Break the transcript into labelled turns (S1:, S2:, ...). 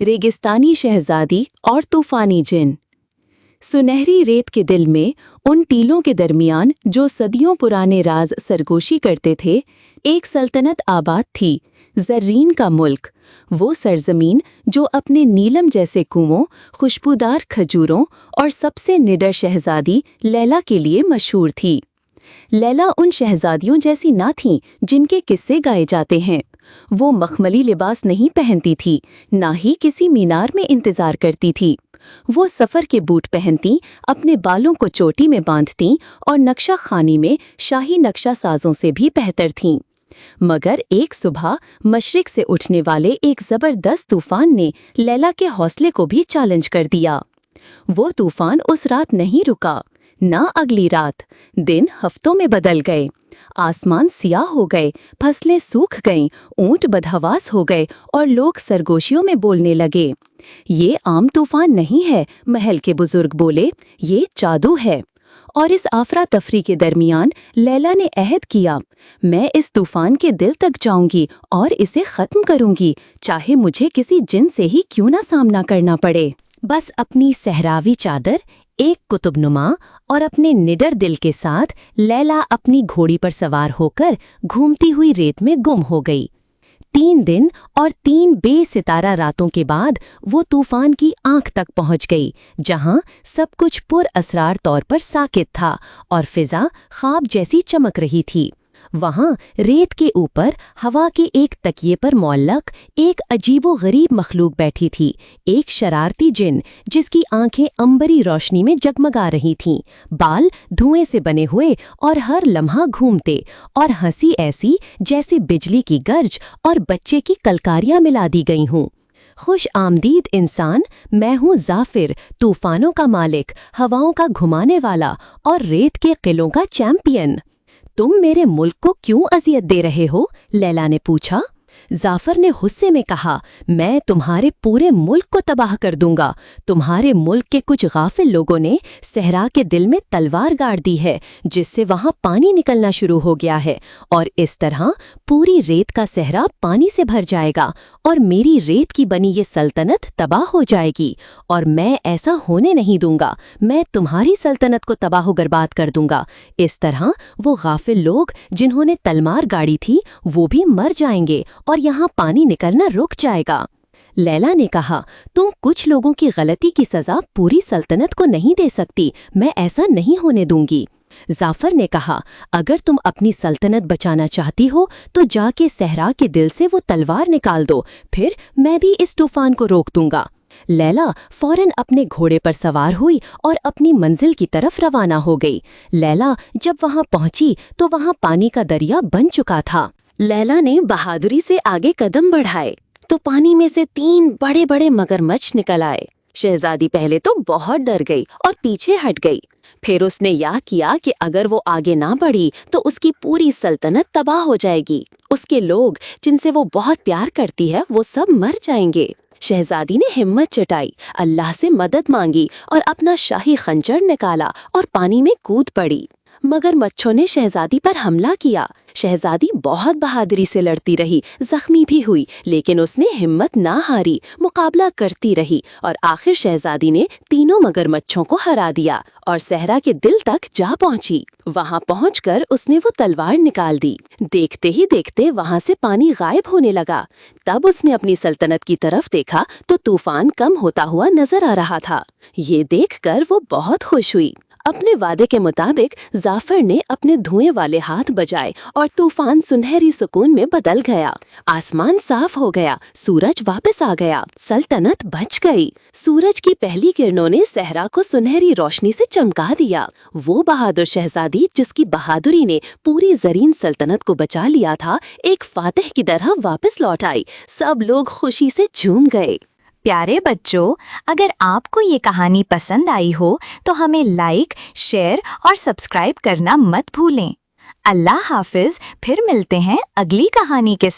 S1: रेगिस्तानी शहजादी और तूफानी जिन। सुनहरी रेत के दिल में उन टीलों के दरमियान जो सदियों पुराने राज सरगोशी करते थे, एक सल्तनत आबाद थी, ज़र्रीन का मुल्क। वो सरजमीन जो अपने नीलम जैसे कुओं, खुशबूदार खजूरों और सबसे निडर शहजादी लैला के लिए मशहूर थी। लैला उन शहजादियों जैसी ना थीं जिनके किस्से गाए जाते हैं। वो मखमली लिबास नहीं पहनती थी, ना ही किसी मीनार में इंतजार करती थी। वो सफ़र के बूट पहनती, अपने बालों को चोटी में बांधती और नक्शा खानी में शाही नक्शा साजों से भी बेहतर थीं। मगर एक सुबह मशरिक से उठने वाले एक ज़बरदस्त तूफान ने लैला के हौसले को भी चैलेंज कर दिया। वो तूफान उस रात नहीं रुका, ना अगली रात। दिन हफ्तों में बदल गए। आसमान सियाह हो गए, फसलें सूख गईं, ऊंट बदहवास हो गए और लोग सरगोशियों में बोलने लगे। ये आम तूफान नहीं है, महल के बुजुर्ग बोले, ये जादू है। और इस आफरा तफरी के दरमियान लैला ने अहद किया, मैं इस तूफान के दिल तक जाऊंगी और इसे खत्म करूंगी, चाहे मुझे किसी जिन से ही क्यों ना सामना करना पड़े। बस अपनी सहरावी चादर, एक कुतुबनुमा और अपने निडर दिल के साथ लैला अपनी घोड़ी पर सवार होकर घूमती हुई रेत में गुम हो गई। 3 दिन और 3 बेसितारा रातों के बाद वो तूफान की आंख तक पहुंच गई, जहां सब कुछ पुरअसरार तौर पर साकित था और फिजा ख्वाब जैसी चमक रही थी। वहां रेत के ऊपर हवा के एक तकिए पर मुअल्लक एक अजीबो-गरीब मखलूक बैठी थी, एक शरारती जिन जिसकी आंखें अंबरी रोशनी में जगमगा रही थीं, बाल धुएं से बने हुए और हर लम्हा घूमते, और हंसी ऐसी जैसे बिजली की गर्ज और बच्चे की कलकारियां मिला दी गई हों। खुश आमदीद इंसान, मैं हूँ ज़ाफिर, तूफानों का मालिक, हवाओं का घुमाने वाला और रेत के किलों का चैंपियन। तुम मेरे मुल्क को क्यों अजियत दे रहे हो? लैला ने पूछा। जाफर ने गुस्से में कहा, मैं तुम्हारे पूरे मुल्क को तबाह कर दूंगा। तुम्हारे मुल्क के कुछ गाफिल लोगों ने सहरा के दिल में तलवार गाड़ दी है, जिससे वहां पानी निकलना शुरू हो गया है, और इस तरह पूरी रेत का सहरा पानी से भर जाएगा और मेरी रेत की बनी ये सल्तनत तबाह हो जाएगी। और मैं ऐसा होने नहीं दूंगा, मैं तुम्हारी सल्तनत को तबाह बर्बाद कर दूंगा। इस तरह वो गाफिल लोग जिन्होंने तलवार गाड़ी थी वो भी मर जाएंगे और यहाँ पानी निकलना रुक जाएगा। लैला ने कहा, तुम कुछ लोगों की गलती की सजा पूरी सल्तनत को नहीं दे सकती, मैं ऐसा नहीं होने दूंगी। जाफर ने कहा, अगर तुम अपनी सल्तनत बचाना चाहती हो तो जाके सहरा के दिल से वो तलवार निकाल दो, फिर मैं भी इस तूफान को रोक दूंगा। लैला फौरन अपने घोड़े पर सवार हुई और अपनी मंजिल की तरफ रवाना हो गई। लैला जब वहां पहुंची तो वहां पानी का दरिया बन चुका था। लैला ने बहादुरी से आगे कदम बढ़ाए तो पानी में से 3 बड़े बड़े मगरमच्छ निकल आए। शहजादी पहले तो बहुत डर गई और पीछे हट गई। फिर उसने यह किया कि अगर वो आगे ना बढ़ी तो उसकी पूरी सल्तनत तबाह हो जाएगी। उसके लोग जिनसे वो बहुत प्यार करती है वो सब मर जाएंगे। शहजादी ने हिम्मत जुटाई, अल्लाह से मदद मांगी और अपना शाही खंजर निकाला और पानी में कूद पड़ी। मगरमच्छों ने शहजादी पर हमला किया। शहजादी बहुत बहादुरी से लड़ती रही, जख्मी भी हुई, लेकिन उसने हिम्मत ना हारी, मुकाबला करती रही और आखिर शहजादी ने तीनों मगरमच्छों को हरा दिया और सहरा के दिल तक जा पहुंची। वहां पहुंचकर उसने वो तलवार निकाल दी। देखते ही देखते वहां से पानी गायब होने लगा। तब उसने अपनी सल्तनत की तरफ देखा तो तूफान कम होता हुआ नजर आ रहा था। ये देखकर वो बहुत खुश हुई। अपने वादे के मुताबिक जाफर ने अपने धुएं वाले हाथ बजाए और तूफान सुनहरी सुकून में बदल गया। आसमान साफ हो गया, सूरज वापस आ गया, सल्तनत बच गई। सूरज की पहली किरणों ने सहरा को सुनहरी रोशनी से चमका दिया। वो बहादुर शहजादी जिसकी बहादुरी ने पूरी ज़रीन सल्तनत को बचा लिया था, एक फातिह की तरह वापस लौट आई। सब लोग खुशी से झूम गए।
S2: प्यारे बच्चों, अगर आपको ये कहानी पसंद आई हो तो हमें लाइक, शेयर और सब्सक्राइब करना मत भूलें। अल्लाह हाफिज, फिर मिलते हैं अगली कहानी के साथ।